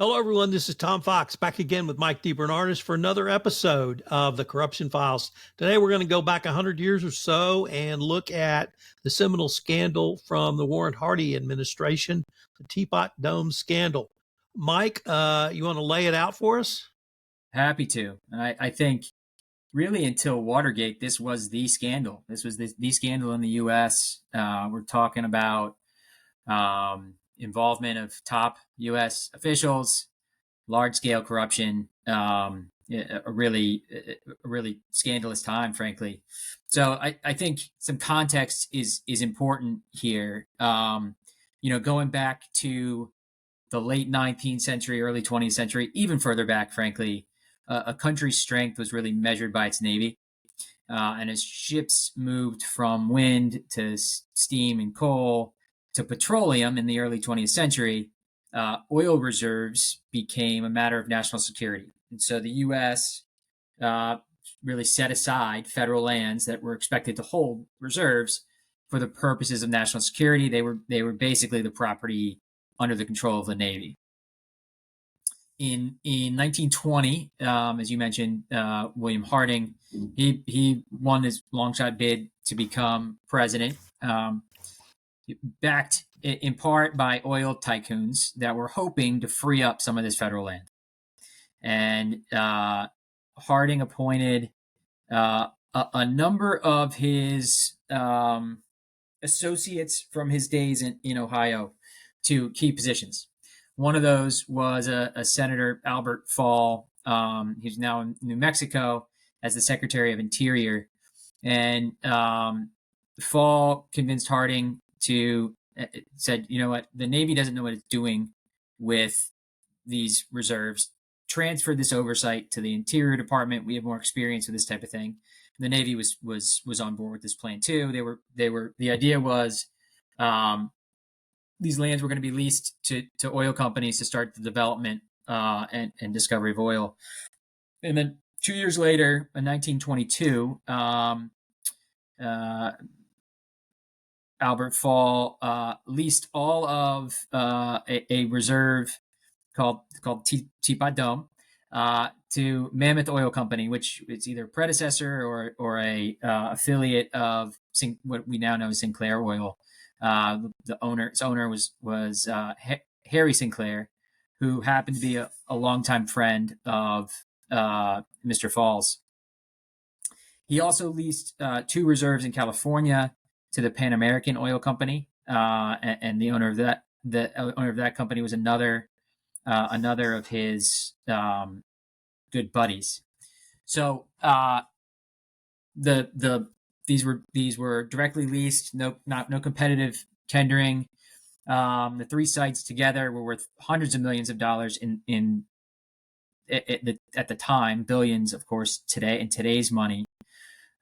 Hello, everyone. This is Tom Fox back again with Mike DeBernardis for another episode of the Corruption Files. Today, we're going to go back 100 years or so and look at the seminal scandal from the Warren Harding administration, the Teapot Dome scandal. Mike, you want to lay it out for us? Happy to. I think really until Watergate, this was the scandal. This was the scandal in the U.S. We're talking about involvement of top U.S. officials, large-scale corruption, a really scandalous time, frankly. So I think some context is important here. Going back to the late 19th century, early 20th century, even further back, frankly, a country's strength was really measured by its navy. And as ships moved from wind to steam and coal to petroleum in the early 20th century, oil reserves became a matter of national security. And so the U.S. Really set aside federal lands that were expected to hold reserves for the purposes of national security. They were basically the property under the control of the Navy. In 1920, as you mentioned, William Harding, he won his long shot bid to become president, backed in part by oil tycoons that were hoping to free up some of this federal land. And Harding appointed a number of his associates from his days in Ohio to key positions. One of those was a Senator Albert Fall. He's now in New Mexico as the Secretary of Interior. And Fall convinced Harding said, you know what, the Navy doesn't know what it's doing with these reserves. Transfer this oversight to the Interior Department. We have more experience with this type of thing. The Navy was on board with this plan too. The idea was these lands were going to be leased to oil companies to start the development and discovery of oil. And then 2 years later, in 1922, Albert Fall leased all of a reserve called Teapot Dome to Mammoth Oil Company, which is either a predecessor or a affiliate of what we now know as Sinclair Oil. Its owner was Harry Sinclair, who happened to be a longtime friend of Mr. Falls. He also leased 2 reserves in California to the Pan American Oil Company, and the owner of that company was another of his good buddies. So these were directly leased, no competitive tendering. The 3 sites together were worth hundreds of millions of dollars at the time, billions, of course, today in today's money.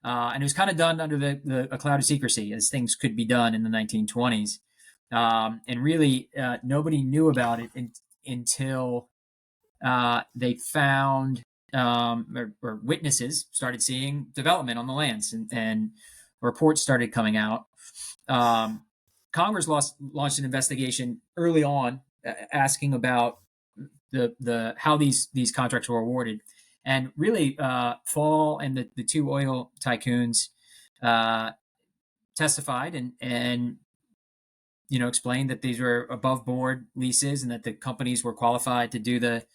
And it was kind of done under a cloud of secrecy, as things could be done in the 1920s. And really, nobody knew about it until they found or witnesses started seeing development on the lands, and reports started coming out. Congress launched an investigation early on, asking about how these contracts were awarded, and really Fall and the 2 oil tycoons testified and explained that these were above board leases and that the companies were qualified to do the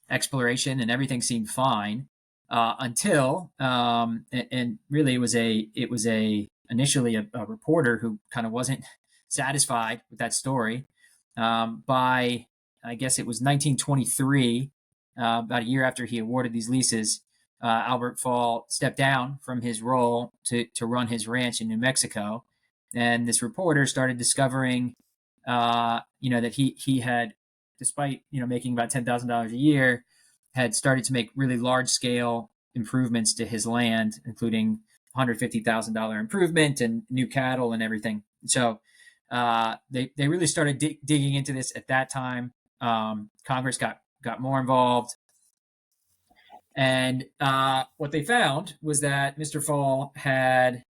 exploration, and everything seemed fine until and really it was initially a reporter who kind of wasn't satisfied with that story. By I guess it was 1923, about a year after he awarded these leases, Albert Fall stepped down from his role to run his ranch in New Mexico, and this reporter started discovering that he had, despite making about $10,000 a year, had started to make really large scale improvements to his land, including $150,000 improvement and new cattle and everything. So they really started digging into this at that time. Congress got more involved, and what they found was that Mr. Fall had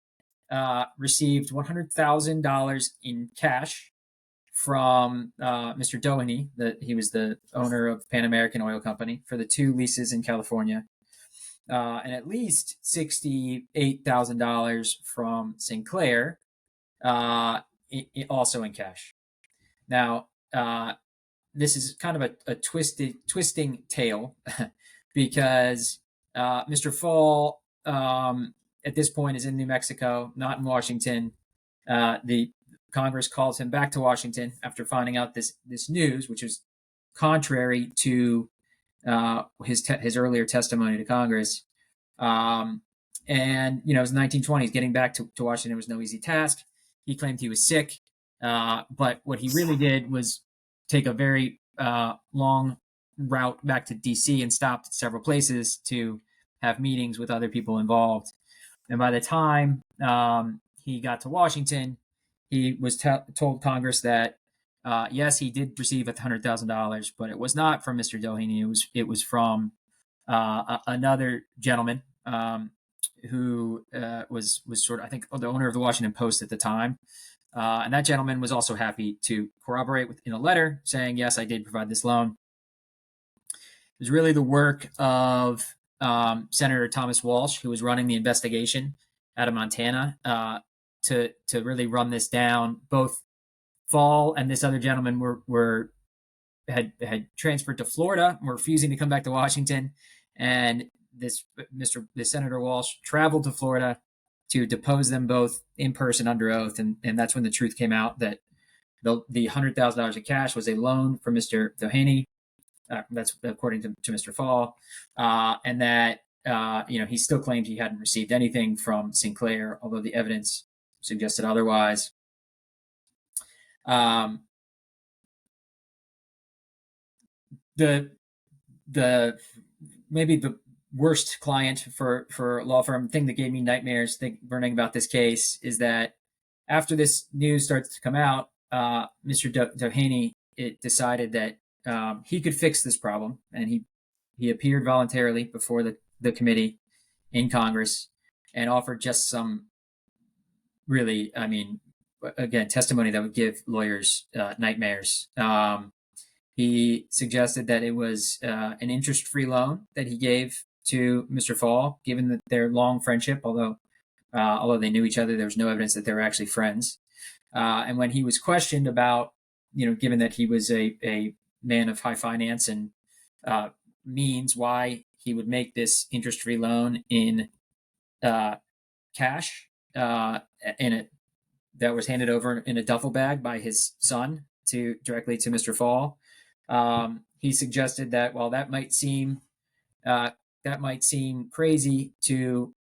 received $100,000 in cash from Mr. Doheny, that he was the owner of Pan American Oil Company, for the 2 leases in California, and at least $68,000 from Sinclair, also in cash. Now, this is kind of a twisting tale because Mr. Fall, at this point, is in New Mexico, not in Washington. The Congress calls him back to Washington after finding out this news, which is contrary to his earlier testimony to Congress. And it was the 1920s. Getting back to Washington was no easy task. He claimed he was sick, but what he really did was take a very long route back to D.C. and stopped at several places to have meetings with other people involved. And by the time he got to Washington, he was told Congress that yes, he did receive $100,000, but it was not from Mr. Doheny. It was from another gentleman who was sort of, I think, the owner of the Washington Post at the time. And that gentleman was also happy to corroborate in a letter saying, yes, I did provide this loan. It was really the work of Senator Thomas Walsh, who was running the investigation out of Montana, to really run this down. Both Fall and this other gentleman had transferred to Florida, were refusing to come back to Washington, and this Senator Walsh traveled to Florida to depose them both in person under oath, and that's when the truth came out that the $100,000 of cash was a loan from Mr. Doheny. That's according to Mr. Fall, and that he still claimed he hadn't received anything from Sinclair, although the evidence suggested otherwise. The maybe the worst client for a law firm, thing that gave me nightmares learning about this case, is that after this news starts to come out, Mr. Doheny decided that he could fix this problem, and he appeared voluntarily before the committee in Congress and offered just some really, again, testimony that would give lawyers nightmares. He suggested that it was an interest-free loan that he gave to Mr. Fall, given that their long friendship, although they knew each other, there was no evidence that they were actually friends. And when he was questioned about, given that he was a man of high finance and means, why he would make this interest-free loan in cash, that was handed over in a duffel bag by his son directly to Mr. Fall. He suggested that while that might seem crazy to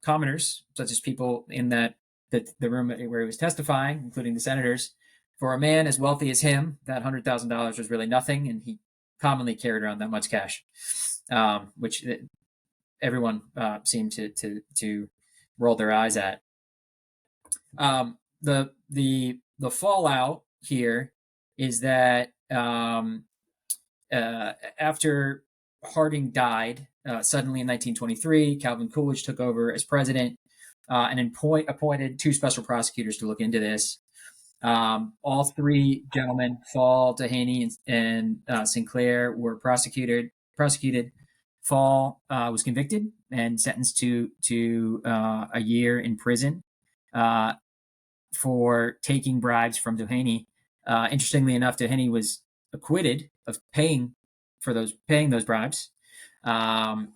commoners, such as people in the room where he was testifying, including the senators, for a man as wealthy as him, that $100,000 was really nothing, and he commonly carried around that much cash, which everyone seemed to roll their eyes at. The fallout here is that after Harding died suddenly in 1923, Calvin Coolidge took over as president and appointed 2 special prosecutors to look into this. All 3 gentlemen, Fall, Doheny, and Sinclair, were prosecuted. Fall was convicted and sentenced to a year in prison for taking bribes from Doheny. Interestingly enough, Doheny was acquitted of paying those bribes, and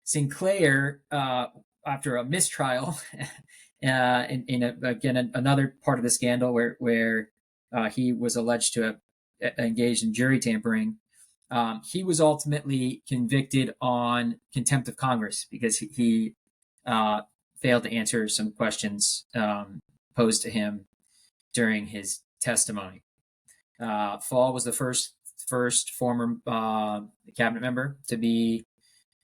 Sinclair, after a mistrial, again another part of the scandal where he was alleged to have engaged in jury tampering, he was ultimately convicted on contempt of Congress because he failed to answer some questions posed to him during his testimony. Fall was the first former cabinet member to be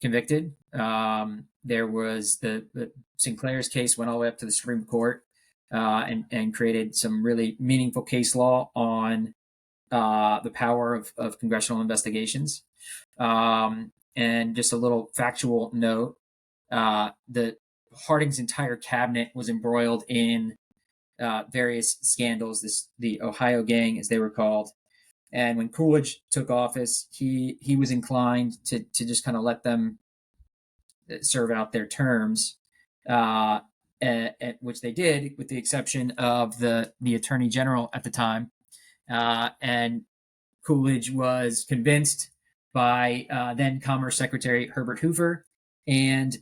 convicted. There was the Sinclair's case went all the way up to the Supreme Court and created some really meaningful case law on the power of congressional investigations. And just a little factual note, Harding's entire cabinet was embroiled in various scandals. The Ohio Gang, as they were called. And when Coolidge took office, he was inclined to just kind of let them serve out their terms, uh, which they did, with the exception of the Attorney General at the time. And Coolidge was convinced by then Commerce Secretary Herbert Hoover and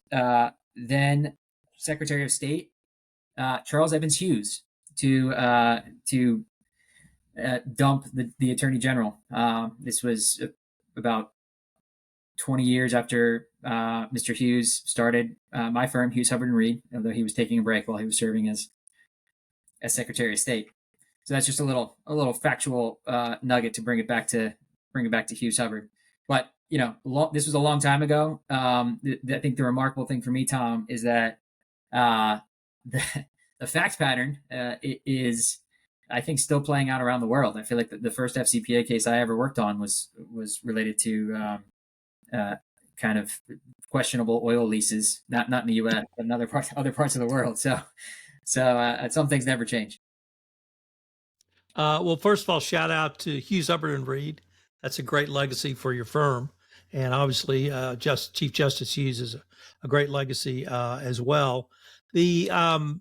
then Secretary of State Charles Evans Hughes to dump the Attorney General. This was about 20 years after Mr. Hughes started my firm, Hughes Hubbard and Reed, although he was taking a break while he was serving as Secretary of State. So that's just a little factual nugget to bring it back to Hughes Hubbard. But this was a long time ago. I think the remarkable thing for me, Tom, is that the fact pattern is, I think, still playing out around the world. I feel like the first FCPA case I ever worked on was related to kind of questionable oil leases, not in the U.S., but in other parts of the world. So some things never change. Well, first of all, shout out to Hughes Hubbard and Reed. That's a great legacy for your firm, and obviously, Chief Justice Hughes is a great legacy as well. I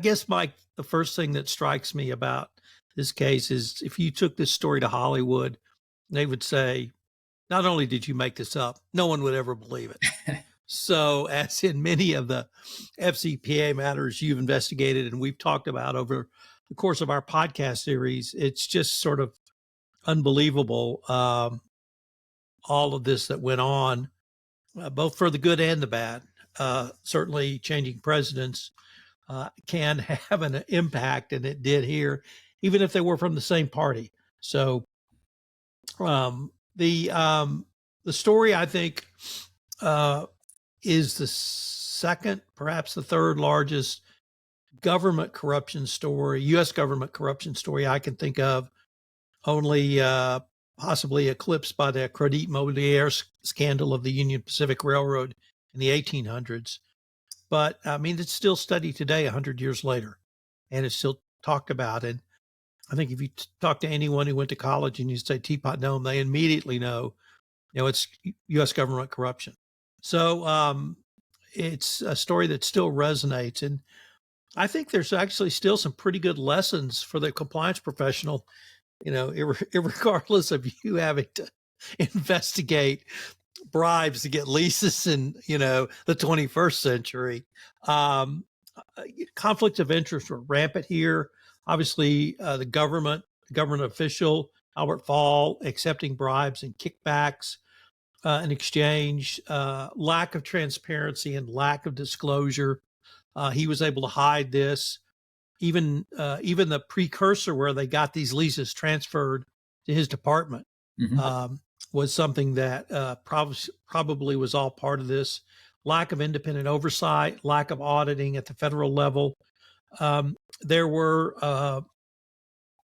guess, Mike, the first thing that strikes me about this case is if you took this story to Hollywood, they would say, not only did you make this up, no one would ever believe it. So, as in many of the FCPA matters you've investigated and we've talked about over the course of our podcast series, it's just sort of unbelievable, all of this that went on, both for the good and the bad. Certainly changing presidents can have an impact, and it did here, even if they were from the same party. So the story, I think, is the second, perhaps the third largest government corruption story, U.S. government corruption story I can think of, only possibly eclipsed by the Credit Mobilier scandal of the Union Pacific Railroad in the 1800s. But I mean, it's still studied today, 100 years later, and it's still talked about. And I think if you talk to anyone who went to college and you say Teapot Dome, they immediately know, it's U.S. government corruption. So it's a story that still resonates. And I think there's actually still some pretty good lessons for the compliance professional, regardless of you having to investigate bribes to get leases in, the 21st century. Conflicts of interest were rampant here. Obviously, the government official, Albert Fall, accepting bribes and kickbacks in exchange, lack of transparency and lack of disclosure. He was able to hide this. Even the precursor where they got these leases transferred to his department was something that probably was all part of this. Lack of independent oversight, lack of auditing at the federal level. There were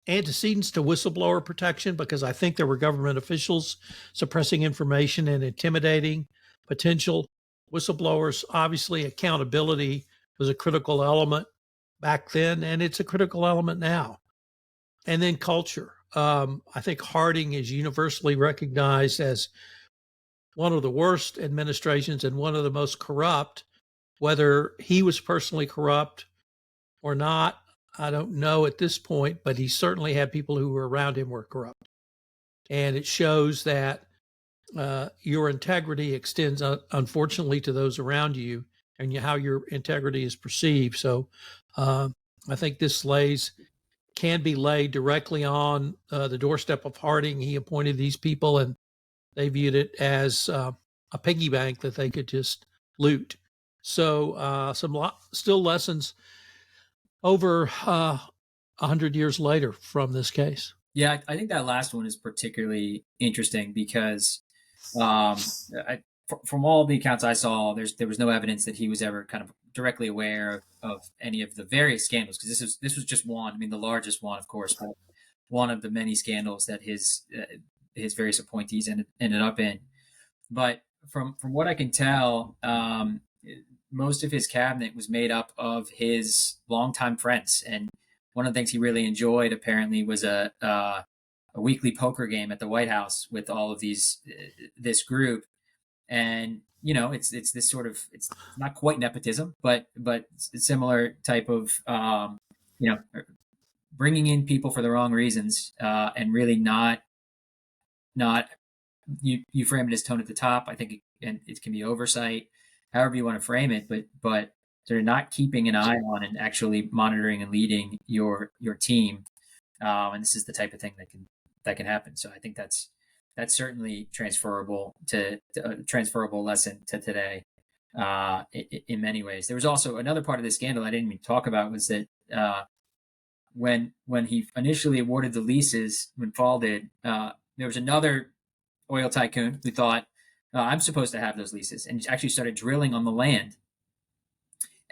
antecedents to whistleblower protection because I think there were government officials suppressing information and intimidating potential whistleblowers. Obviously, accountability was a critical element back then, and it's a critical element now. And then culture. I think Harding is universally recognized as one of the worst administrations and one of the most corrupt. Whether he was personally corrupt or not, I don't know at this point, but he certainly had people who were around him were corrupt. And it shows that your integrity extends, unfortunately, to those around you and how your integrity is perceived. So I think this can be laid directly on the doorstep of Harding. He appointed these people, and they viewed it as a piggy bank that they could just loot. So still lessons over 100 years later from this case. Yeah, I think that last one is particularly interesting because from all the accounts I saw, there was no evidence that he was ever kind of directly aware of any of the various scandals, because this was just one. I mean, the largest one, of course, but one of the many scandals that his various appointees ended up in. But from what I can tell, most of his cabinet was made up of his longtime friends, and one of the things he really enjoyed apparently was a weekly poker game at the White House with all of this group. And it's this sort of, it's not quite nepotism, but similar type of you know bringing in people for the wrong reasons, and really not you frame it as tone at the top. I think it can be oversight, however you want to frame it, but sort of not keeping an eye on and actually monitoring and leading your team. And this is the type of thing that can happen. So I think that's certainly transferable to a transferable lesson to today, in many ways. There was also another part of this scandal I didn't even talk about, was that when he initially awarded the leases, when Fall did, there was another oil tycoon who thought, I'm supposed to have those leases, and actually started drilling on the land.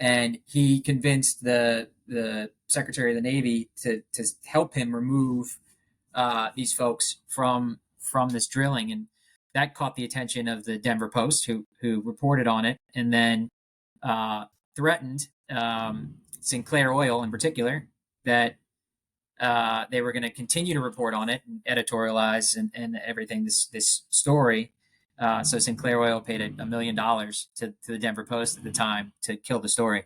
And he convinced the Secretary of the Navy to help him remove these folks from this drilling, and that caught the attention of the Denver Post, who reported on it, and then threatened Sinclair Oil in particular that they were going to continue to report on it and editorialize and everything, this story. So Sinclair Oil paid $1 million to the Denver Post at the time to kill the story,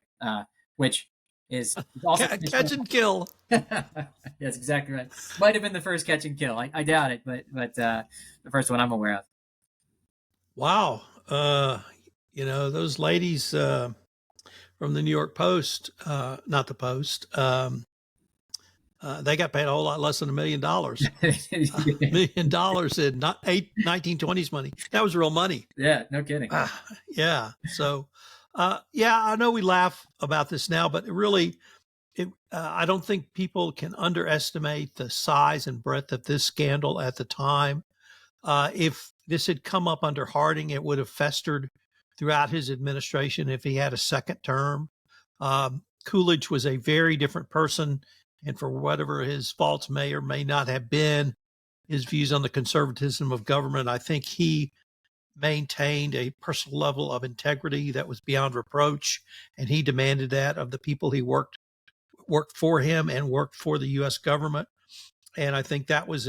which is also catch and kill. That's exactly right. Might have been the first catch and kill. I doubt it, but the first one I'm aware of. Wow. Those ladies from the New York Post, not the Post, they got paid a whole lot less than $1 million. $1 million in 1920s money. That was real money. Yeah, no kidding. Yeah. So, I know we laugh about this now, but really, I don't think people can underestimate the size and breadth of this scandal at the time. If this had come up under Harding, it would have festered throughout his administration if he had a second term. Coolidge was a very different person, and for whatever his faults may or may not have been, his views on the conservatism of government, I think he maintained a personal level of integrity that was beyond reproach, and he demanded that of the people he worked for him and worked for the U.S. government. And I think that was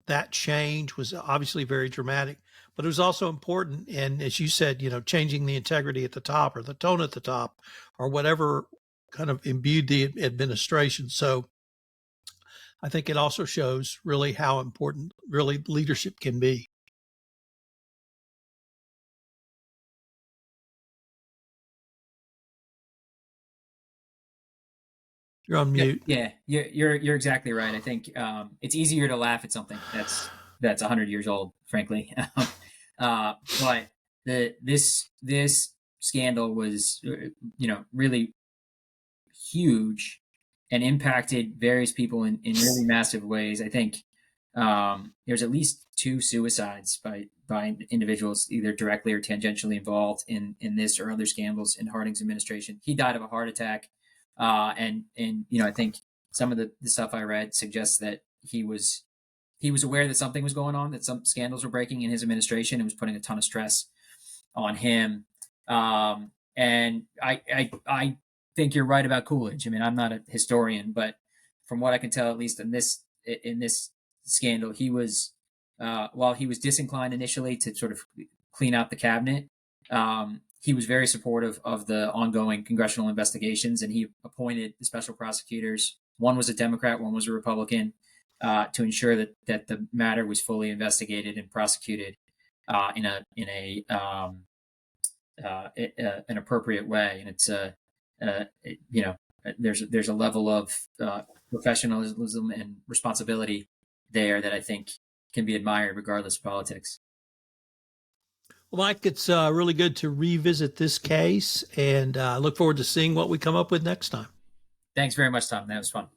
that change was obviously very dramatic, but it was also important. And as you said, changing the integrity at the top, or the tone at the top, or whatever kind of imbued the administration. So I think it also shows really how important really leadership can be. You're on mute. Yeah, you're exactly right. I think it's easier to laugh at something that's 100 years old, frankly. But this scandal was, really huge and impacted various people in really massive ways. I think there's at least 2 suicides by individuals either directly or tangentially involved in this or other scandals in Harding's administration. He died of a heart attack. And I think some of the stuff I read suggests that he was aware that something was going on, that some scandals were breaking in his administration, and was putting a ton of stress on him. And I think you're right about Coolidge. I mean, I'm not a historian, but from what I can tell, at least in this scandal, he was, while he was disinclined initially to sort of clean out the cabinet, he was very supportive of the ongoing congressional investigations, and he appointed the special prosecutors. One was a Democrat, one was a Republican, to ensure that the matter was fully investigated and prosecuted in an appropriate way. And it's there's a level of professionalism and responsibility there that I think can be admired regardless of politics. Well, Mike, it's really good to revisit this case, and I look forward to seeing what we come up with next time. Thanks very much, Tom. That was fun.